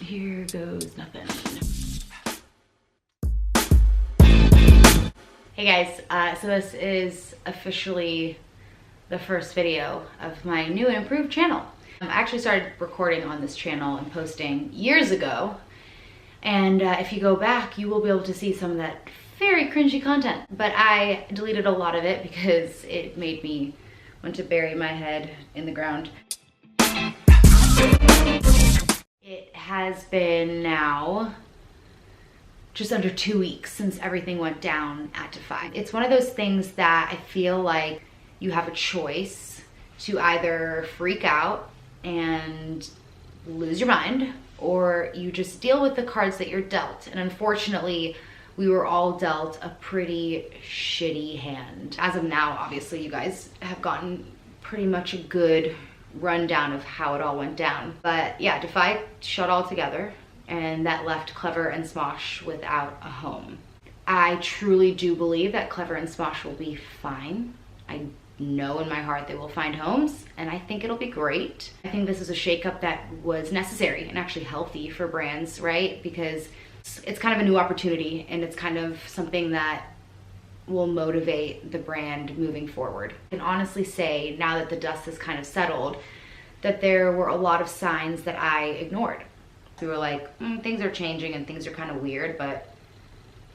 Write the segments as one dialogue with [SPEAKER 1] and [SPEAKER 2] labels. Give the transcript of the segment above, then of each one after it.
[SPEAKER 1] here goes nothing. Hey guys, so this is officially the first video of my new and improved channel. I actually started recording on this channel and posting years ago, and if you go back, you will be able to see some of that very cringy content. But I deleted a lot of it because it made me want to bury my head in the ground. It has been now just under 2 weeks since everything went down at Defy. It's one of those things that I feel like you have a choice to either freak out and lose your mind, or you just deal with the cards that you're dealt. And unfortunately, we were all dealt a pretty shitty hand. As of now, obviously, you guys have gotten pretty much a good rundown of how it all went down. But yeah, Defy shut all together, and that left Clevver and Smosh without a home. I truly do believe that Clevver and Smosh will be fine. I know in my heart they will find homes, and I think it'll be great. I think this is a shakeup that was necessary and actually healthy for brands, right? Because it's kind of a new opportunity, and it's kind of something that will motivate the brand moving forward. I can honestly say, now that the dust has kind of settled, that there were a lot of signs that I ignored. We were like, things are changing and things are kind of weird, but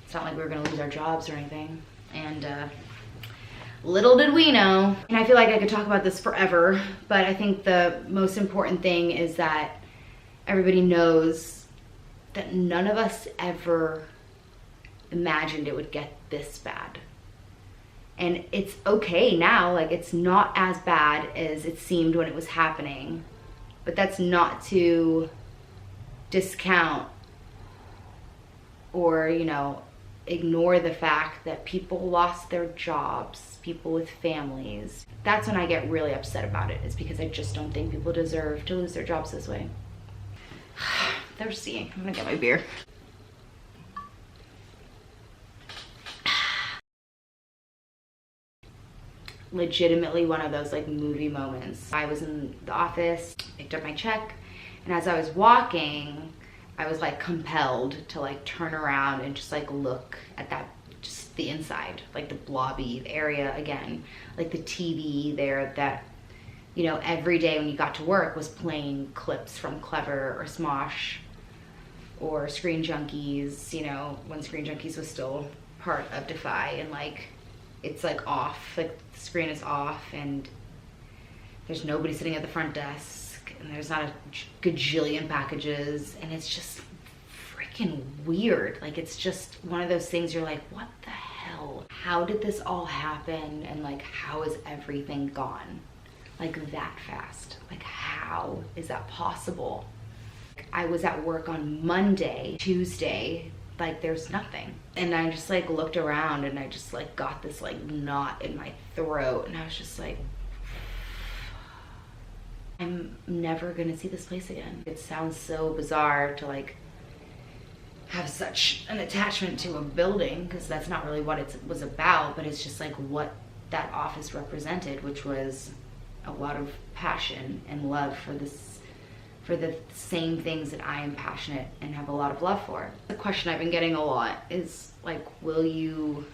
[SPEAKER 1] it's not like we were gonna lose our jobs or anything. And little did we know. And I feel like I could talk about this forever, but I think the most important thing is that everybody knows that none of us ever imagined it would get this bad. And it's okay now, like it's not as bad as it seemed when it was happening, but that's not to discount or, you know, ignore the fact that people lost their jobs, people with families. That's when I get really upset about it, is because I just don't think people deserve to lose their jobs this way. Thirsty. I'm gonna get my beer. Legitimately one of those like movie moments. I was in the office, picked up my check, and as I was walking, I was like compelled to like turn around and just like look at that, just the inside, like the blobby area again, like the TV there that, you know, every day when you got to work was playing clips from Clevver or Smosh or Screen Junkies, you know, when Screen Junkies was still part of Defy, and like it's like off, like the screen is off, and there's nobody sitting at the front desk, and there's not a gajillion packages, and it's just freaking weird. Like it's just one of those things you're like, what the hell? How did this all happen? And like, how is everything gone? Like that fast? Like how is that possible? I was at work on Monday, Tuesday, like there's nothing. And I just like looked around, and I just like got this like knot in my throat, and I was just like, I'm never gonna see this place again. It sounds so bizarre to like have such an attachment to a building, because that's not really what it was about, but it's just like what that office represented, which was a lot of passion and love for this, for the same things that I am passionate and have a lot of love for. The question I've been getting a lot is like, will you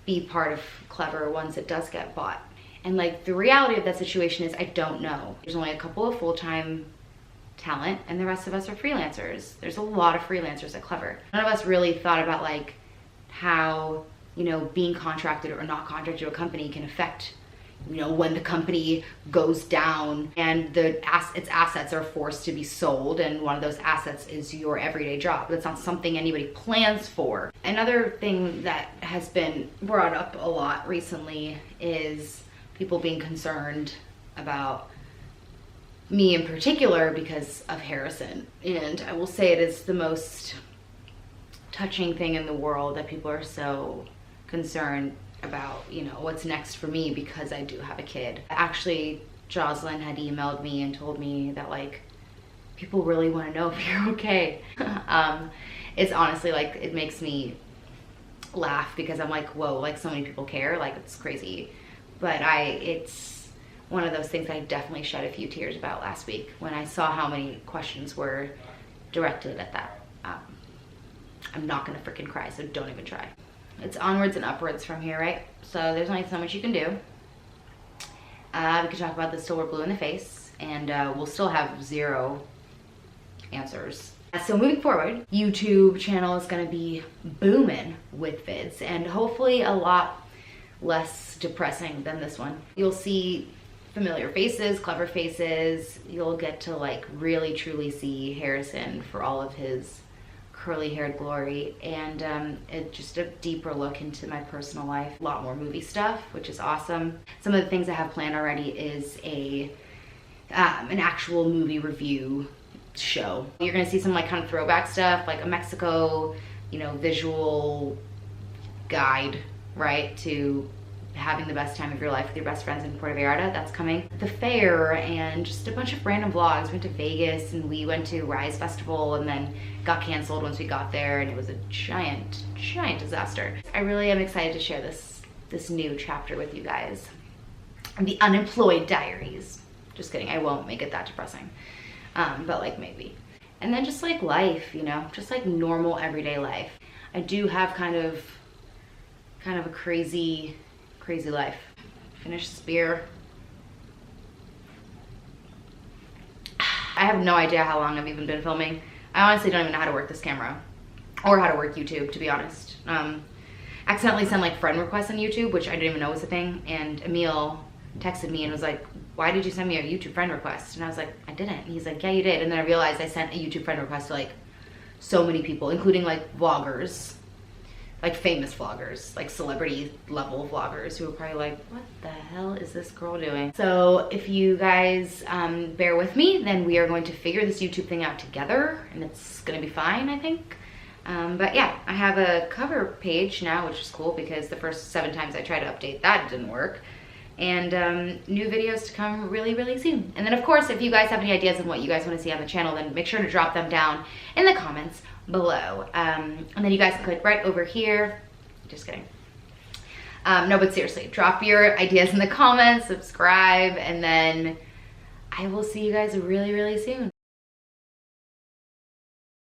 [SPEAKER 1] be part of Clevver once it does get bought? And like the reality of that situation is I don't know. There's only a couple of full-time talent, and the rest of us are freelancers. There's a lot of freelancers at Clevver. None of us really thought about like how, you know, being contracted or not contracted to a company can affect, you know, when the company goes down and its assets are forced to be sold, and one of those assets is your everyday job. That's not something anybody plans for. Another thing that has been brought up a lot recently is people being concerned about me in particular because of Harrison. And I will say it is the most touching thing in the world that people are so concerned about, you know, what's next for me because I do have a kid. Actually, Jocelyn had emailed me and told me that like people really want to know if you're okay. It's honestly like, it makes me laugh because I'm like, whoa, like so many people care, like it's crazy. But it's one of those things I definitely shed a few tears about last week when I saw how many questions were directed at that. I'm not gonna freaking cry, so don't even try. It's onwards and upwards from here, right? So there's only so much you can do. We could talk about this till we're blue in the face, and we'll still have 0 answers. So moving forward, YouTube channel is gonna be booming with vids, and hopefully a lot less depressing than this one. You'll see familiar faces, clever faces. You'll get to like really truly see Harrison for all of his curly haired glory, and just a deeper look into my personal life. A lot more movie stuff, which is awesome. Some of the things I have planned already is an actual movie review show. You're gonna see some like kind of throwback stuff, like a Mexico, you know, visual guide, right, to having the best time of your life with your best friends in Puerto Vallarta. That's coming. The fair and just a bunch of random vlogs. We went to Vegas and we went to Rise Festival and then got canceled once we got there, and it was a giant disaster. I really am excited to share this new chapter with you guys. The Unemployed Diaries. Just kidding, I won't make it that depressing. But like maybe. And then just like life, you know, just like normal everyday life. I do have kind of a crazy life. Finish this beer. I have no idea how long I've even been filming. I honestly don't even know how to work this camera or how to work YouTube, to be honest. Accidentally sent like friend requests on YouTube, which I didn't even know was a thing, and Emil texted me and was like, why did you send me a YouTube friend request? And I was like, I didn't. And he's like, yeah, you did. And then I realized I sent a YouTube friend request to like so many people, including like vloggers, like famous vloggers, like celebrity level vloggers who are probably like, what the hell is this girl doing? So if you guys bear with me, then we are going to figure this YouTube thing out together, and it's gonna be fine, I think. But yeah, I have a cover page now, which is cool because the first 7 times I tried to update that didn't work. And new videos to come really, really soon. And then of course, if you guys have any ideas on what you guys want to see on the channel, then make sure to drop them down in the comments below. And then you guys can click right over here. Just kidding. No, but seriously, drop your ideas in the comments, subscribe, and then I will see you guys really, really soon.